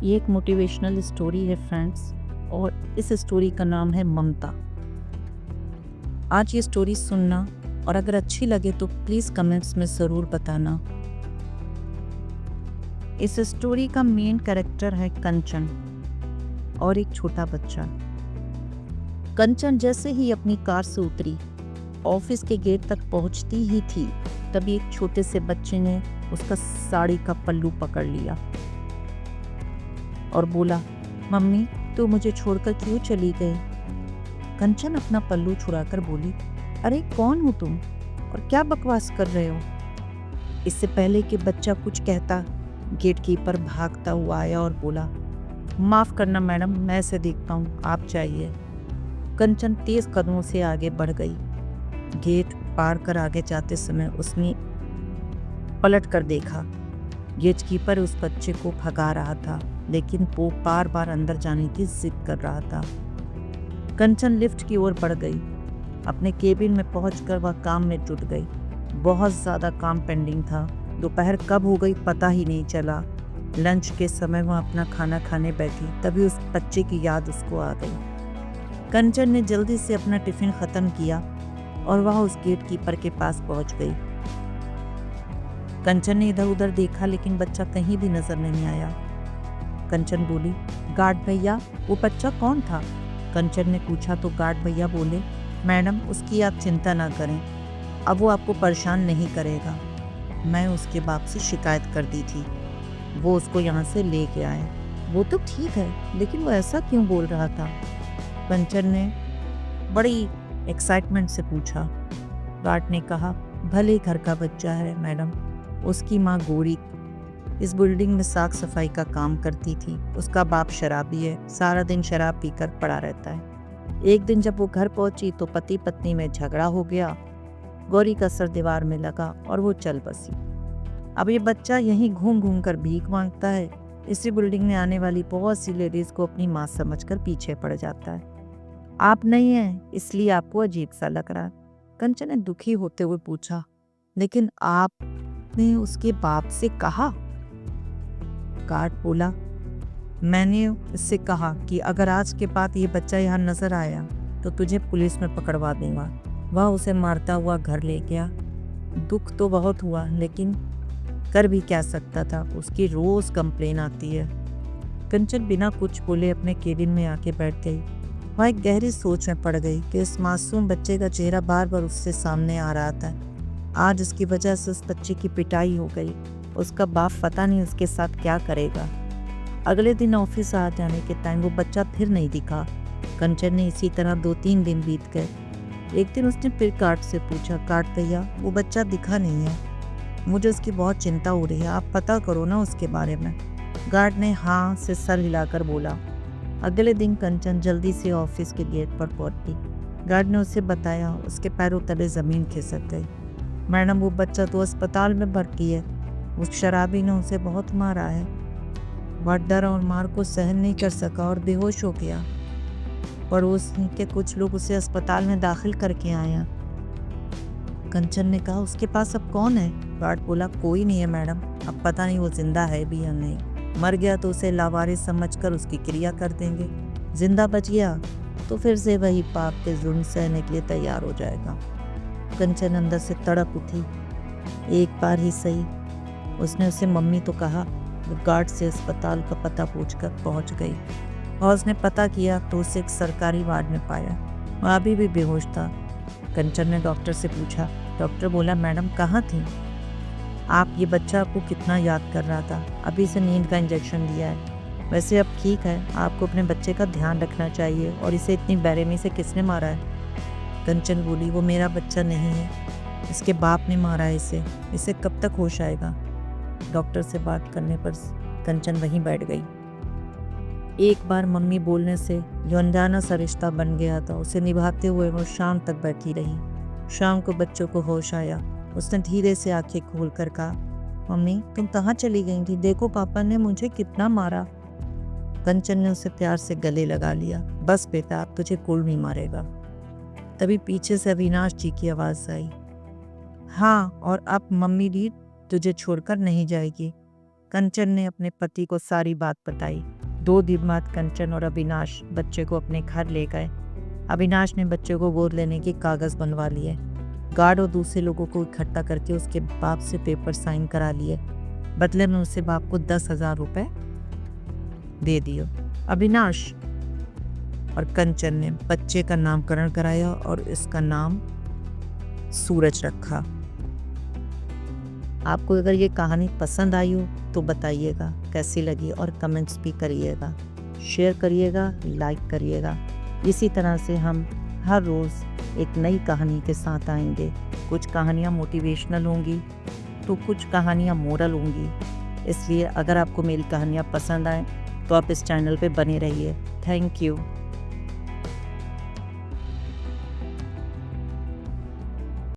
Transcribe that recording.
ये एक motivational story है फ्रेंड्स, और इस स्टोरी का नाम है ममता। आज ये स्टोरी सुनना, और अगर अच्छी लगे तो प्लीज़ कमेंट्स में ज़रूर बताना। इस स्टोरी का मेन कैरेक्टर है कंचन और एक छोटा बच्चा। कंचन जैसे ही अपनी कार से उतरी, ऑफिस के गेट तक पहुंचती ही थी, तभी एक छोटे से बच्चे ने उसका साड़ी का पल्लू पकड़ लिया और बोला, मम्मी तू मुझे छोड़कर क्यों चली गई? कंचन अपना पल्लू छुड़ाकर बोली, अरे कौन हो तुम और क्या बकवास कर रहे हो? इससे पहले कि बच्चा कुछ कहता, गेटकीपर भागता हुआ आया और बोला, माफ करना मैडम, मैं इसे देखता हूँ, आप जाइए। कंचन तेज कदमों से आगे बढ़ गई। गेट पार कर आगे जाते समय उसने पलट कर देखा। गेटकीपर उस बच्चे को भगा रहा था, लेकिन वो बार बार अंदर जाने की जिद कर रहा था। कंचन लिफ्ट की ओर बढ़ गई। अपने केबिन में पहुंचकर वह काम में जुट गई। बहुत ज़्यादा काम पेंडिंग था। दोपहर कब हो गई पता ही नहीं चला। लंच के समय वह अपना खाना खाने बैठी, तभी उस बच्चे की याद उसको आ गई। कंचन ने जल्दी से अपना टिफिन ख़त्म किया और वह उस गेटकीपर के पास पहुंच गई। कंचन ने इधर उधर देखा, लेकिन बच्चा कहीं भी नजर नहीं आया। कंचन बोली, गार्ड भैया, वो बच्चा कौन था? कंचन ने पूछा तो गार्ड भैया बोले, मैडम उसकी आप चिंता ना करें, अब वो आपको परेशान नहीं करेगा। मैं उसके बाप से शिकायत कर दी थी, वो उसको यहाँ से ले के आए। वो तो ठीक है, लेकिन वो ऐसा क्यों बोल रहा था? कंचन ने बड़ी एक्साइटमेंट से पूछा। गार्ड ने कहा, भले घर का बच्चा है मैडम, उसकी माँ गोरी इस बिल्डिंग में साफ सफाई का काम करती थी। उसका बाप शराबी है, सारा दिन शराब पीकर पड़ा रहता है। एक दिन जब वो घर पहुंची तो पति पत्नी में झगड़ा हो गया। गौरी का सर दीवार में लगा और वो चल बसी। अब ये बच्चा यहीं घूम घूम कर भीख मांगता है। इसी बिल्डिंग में आने वाली बहुत सी लेडीज को अपनी माँ समझकर पीछे पड़ जाता है। आप नहीं हैं इसलिए आपको अजीब सा लग रहा है। कंचन ने दुखी होते हुए पूछा, लेकिन आपने उसके बाप से कहा? गार्ड बोला, मैंने उससे कहा कि अगर आज के बाद ये बच्चा यहाँ नजर आया तो तुझे पुलिस में पकड़वा दूंगा। वह उसे मारता हुआ घर ले गया। दुख तो बहुत हुआ, लेकिन कर भी क्या सकता था, उसकी रोज कंप्लेन आती है। कंचन बिना कुछ बोले अपने केबिन में आके बैठ गई। वह एक गहरी सोच में पड़ गई कि इस मासूम बच्चे का चेहरा बार बार उससे सामने आ रहा था। आज उसकी वजह से उस बच्चे की पिटाई हो गई। उसका बाप पता नहीं उसके साथ क्या करेगा। अगले दिन ऑफिस आ जाने के टाइम वो बच्चा फिर नहीं दिखा। कंचन ने इसी तरह 2-3 दिन बीत गए। एक दिन उसने फिर गार्ड से पूछा, गार्ड भैया, वो बच्चा दिखा नहीं है, मुझे उसकी बहुत चिंता हो रही है, आप पता करो ना उसके बारे में। गार्ड ने हाँ से सर हिलाकर बोला। अगले दिन कंचन जल्दी से ऑफिस के गेट पर पहुंची। गार्ड ने उसे बताया, उसके पैरों तले जमीन खिसक गई। मैडम, वो बच्चा तो अस्पताल में भर्ती है, उस शराबी ने उसे बहुत मारा है। वह डर और मार को सहन नहीं कर सका और बेहोश हो गया। पड़ोस के कुछ लोग उसे अस्पताल में दाखिल करके आए हैं। कंचन ने कहा, उसके पास अब कौन है? गार्ड बोला, कोई नहीं है मैडम, अब पता नहीं वो जिंदा है भी या नहीं। मर गया तो उसे लावारिस समझकर उसकी क्रिया कर देंगे, जिंदा बच गया तो फिर से वही पाप के जुर्म सहने के लिए तैयार हो जाएगा। कंचन अंदर से तड़प उठी। एक बार ही सही, उसने उसे मम्मी तो कहा। वो गार्ड से अस्पताल का पता पूछकर पहुंच गई और उसने पता किया तो उसे एक सरकारी वार्ड में पाया। वह अभी भी बेहोश था। कंचन ने डॉक्टर से पूछा। डॉक्टर बोला, मैडम कहाँ थी आप? ये बच्चा आपको कितना याद कर रहा था, अभी से नींद का इंजेक्शन दिया है। वैसे अब ठीक है, आपको अपने बच्चे का ध्यान रखना चाहिए। और इसे इतनी बेरहमी से किसने मारा है? कंचन बोली, वो मेरा बच्चा नहीं है, इसके बाप ने मारा है इसे कब तक होश आएगा? डॉक्टर से बात करने पर कंचन वहीं बैठ गई। एक बार मम्मी बोलने से जो अनजाना सा रिश्ता बन गया था, उसे निभाते हुए वो शाम तक बैठी रही। शाम को बच्चों को होश आया। उसने धीरे से आंखें खोलकर कहा, मम्मी तुम कहाँ चली गई थी? देखो पापा ने मुझे कितना मारा। कंचन ने उसे प्यार से गले लगा लिया। बस बेटा, अब तुझे कोई नहीं मारेगा। तभी पीछे से अविनाश जी की आवाज आई, हाँ, और अब मम्मी भी तुझे छोड़कर नहीं जाएगी। कंचन ने अपने पति को सारी बात बताई। 2 दिन बाद कंचन और अविनाश बच्चे को अपने घर ले गए। अविनाश ने बच्चे को गोद लेने के कागज बनवा लिए। गार्ड और दूसरे लोगों को इकट्ठा करके उसके बाप से पेपर साइन करा लिए। बदले में उससे बाप को 10,000 रुपए दे दिए। अविनाश और कंचन ने बच्चे का नामकरण कराया और इसका नाम सूरज रखा। आपको अगर ये कहानी पसंद आई हो तो बताइएगा कैसी लगी और कमेंट्स भी करिएगा, शेयर करिएगा, लाइक करिएगा। इसी तरह से हम हर रोज़ एक नई कहानी के साथ आएंगे। कुछ कहानियाँ मोटिवेशनल होंगी तो कुछ कहानियाँ मोरल होंगी। इसलिए अगर आपको मेरी कहानियाँ पसंद आएँ तो आप इस चैनल पे बने रहिए। Thank you.